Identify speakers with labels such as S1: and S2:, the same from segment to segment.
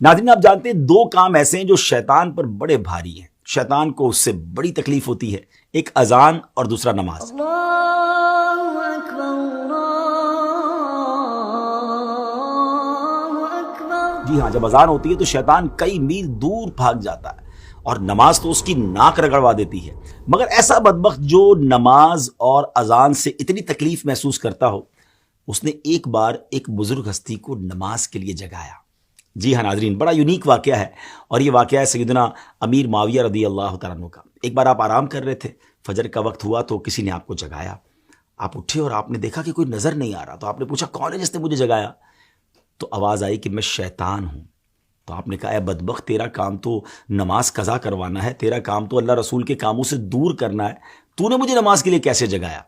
S1: ناظرین آپ جانتے ہیں دو کام ایسے ہیں جو شیطان پر بڑے بھاری ہیں، شیطان کو اس سے بڑی تکلیف ہوتی ہے، ایک اذان اور دوسرا نماز۔
S2: اللہ اکبر اللہ اکبر۔
S1: جی ہاں، جب اذان ہوتی ہے تو شیطان کئی میل دور بھاگ جاتا ہے اور نماز تو اس کی ناک رگڑوا دیتی ہے، مگر ایسا بدبخت جو نماز اور اذان سے اتنی تکلیف محسوس کرتا ہو، اس نے ایک بار ایک بزرگ ہستی کو نماز کے لیے جگایا۔ جی ہاں ناظرین، بڑا یونیک واقعہ ہے، اور یہ واقعہ ہے سیدنا امیر معاویہ رضی اللہ تعالیٰ عنہ کا۔ ایک بار آپ آرام کر رہے تھے، فجر کا وقت ہوا تو کسی نے آپ کو جگایا، آپ اٹھے اور آپ نے دیکھا کہ کوئی نظر نہیں آ رہا، تو آپ نے پوچھا کون ہے جس نے مجھے جگایا؟ تو آواز آئی کہ میں شیطان ہوں۔ تو آپ نے کہا اے بدبخت، تیرا کام تو نماز قضا کروانا ہے، تیرا کام تو اللہ رسول کے کاموں سے دور کرنا ہے، تو نے مجھے نماز کے لیے کیسے جگایا؟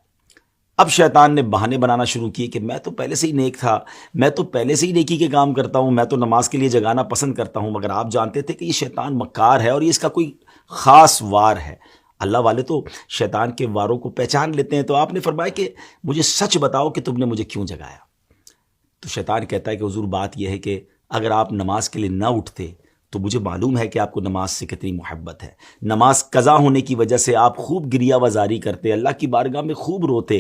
S1: اب شیطان نے بہانے بنانا شروع کیے کہ میں تو پہلے سے ہی نیک تھا، میں تو پہلے سے ہی نیکی کے کام کرتا ہوں، میں تو نماز کے لیے جگانا پسند کرتا ہوں، مگر آپ جانتے تھے کہ یہ شیطان مکار ہے اور یہ اس کا کوئی خاص وار ہے۔ اللہ والے تو شیطان کے واروں کو پہچان لیتے ہیں۔ تو آپ نے فرمایا کہ مجھے سچ بتاؤ کہ تم نے مجھے کیوں جگایا؟ تو شیطان کہتا ہے کہ حضور بات یہ ہے کہ اگر آپ نماز کے لیے نہ اٹھتے تو مجھے معلوم ہے کہ آپ کو نماز سے کتنی محبت ہے، نماز قضا ہونے کی وجہ سے آپ خوب گریہ وزاری کرتے، اللہ کی بارگاہ میں خوب روتے،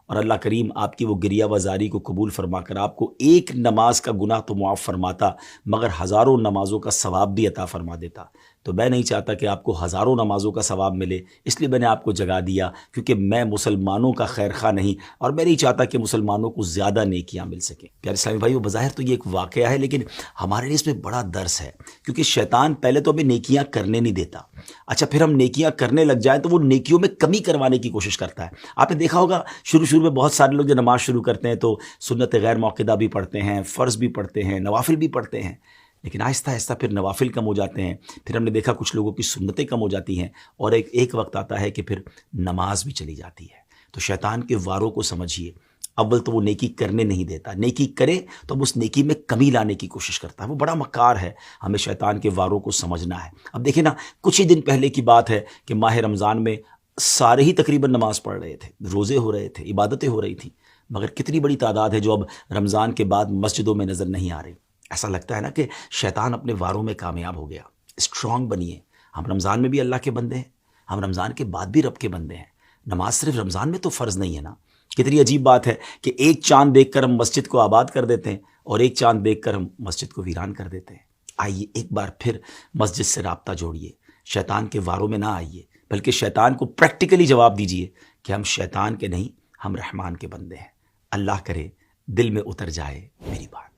S1: اور اللہ کریم آپ کی وہ گریہ وزاری کو قبول فرما کر آپ کو ایک نماز کا گناہ تو معاف فرماتا، مگر ہزاروں نمازوں کا ثواب بھی عطا فرما دیتا۔ تو میں نہیں چاہتا کہ آپ کو ہزاروں نمازوں کا ثواب ملے، اس لیے میں نے آپ کو جگا دیا، کیونکہ میں مسلمانوں کا خیر خواہ نہیں، اور میں نہیں چاہتا کہ مسلمانوں کو زیادہ نیکیاں مل سکیں۔ پیارے اسلامی بھائیو، بظاہر تو یہ ایک واقعہ ہے، لیکن ہمارے لیے اس میں بڑا درس ہے، کیونکہ شیطان پہلے تو ہمیں نیکیاں کرنے نہیں دیتا، اچھا پھر ہم نیکیاں کرنے لگ جائیں تو وہ نیکیوں میں کمی کروانے کی کوشش کرتا ہے۔ آپ نے دیکھا ہوگا شروع میں بہت سارے لوگ جو نماز شروع کرتے ہیں تو سنت غیر موقدہ بھی پڑھتے ہیں، فرض بھی پڑھتے ہیں، نوافل بھی پڑھتے ہیں، لیکن آہستہ آہستہ پھر نوافل کم ہو جاتے ہیں، پھر ہم نے دیکھا کچھ لوگوں کی سنتیں کم ہو جاتی ہیں، اور ایک وقت آتا ہے کہ پھر نماز بھی چلی جاتی ہے۔ تو شیطان کے واروں کو سمجھیے، اول تو وہ نیکی کرنے نہیں دیتا، نیکی کرے تو اب اس نیکی میں کمی لانے کی کوشش کرتا ہے، وہ بڑا مکار ہے، ہمیں شیطان کے واروں کو سمجھنا ہے۔ اب دیکھیں نا، کچھ ہی دن پہلے کی بات ہے کہ ماہ رمضان میں سارے ہی تقریباً نماز پڑھ رہے تھے، روزے ہو رہے تھے، عبادتیں ہو رہی تھیں، مگر کتنی بڑی تعداد ہے جو اب رمضان کے بعد مسجدوں میں نظر نہیں آ رہی۔ ایسا لگتا ہے نا کہ شیطان اپنے واروں میں کامیاب ہو گیا۔ اسٹرانگ بنیے، ہم رمضان میں بھی اللہ کے بندے ہیں، ہم رمضان کے بعد بھی رب کے بندے ہیں۔ نماز صرف رمضان میں تو فرض نہیں ہے نا۔ کتنی عجیب بات ہے کہ ایک چاند دیکھ کر ہم مسجد کو آباد کر دیتے ہیں، اور ایک چاند دیکھ کر ہم مسجد کو ویران کر دیتے ہیں۔ آئیے ایک بار پھر مسجد سے رابطہ جوڑیے، شیطان کے واروں میں نہ آئیے، بلکہ شیطان کو پریکٹیکلی جواب دیجیے کہ ہم شیطان کے نہیں، ہم رحمان کے بندے ہیں۔ اللہ کرے دل میں اتر جائے میری بات۔